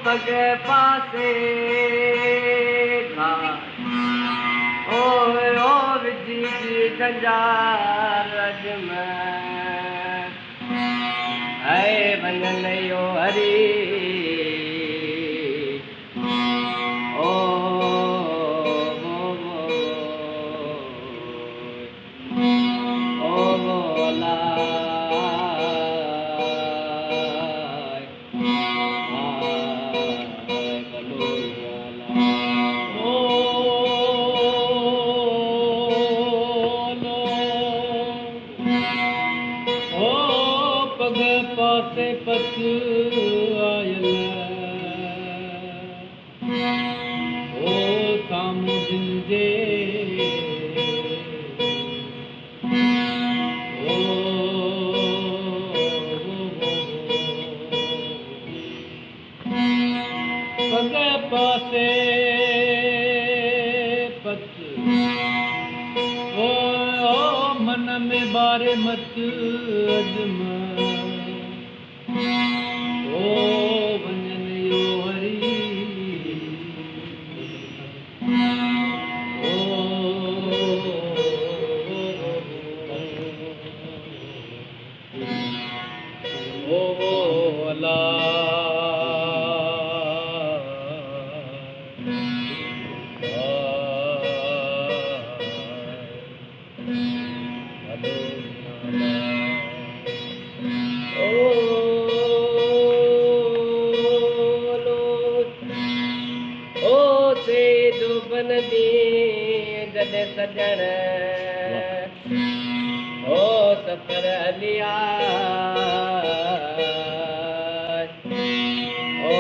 पग पासे घाट ओ विजी जी जंजार रज में है वंदन यो हरी पग पासे पत आयल ओ सामू जिंदे पग पासे पत ओ मन में बारे मत अजमा ओ वंदन यो हरी ओ अल्लाह बन दी जॾहिं सजण ओ सफ़र हलिया ओ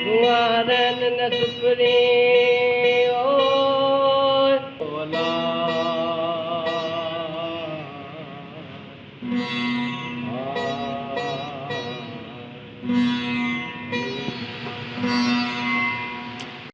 गुआरनि न सुपरी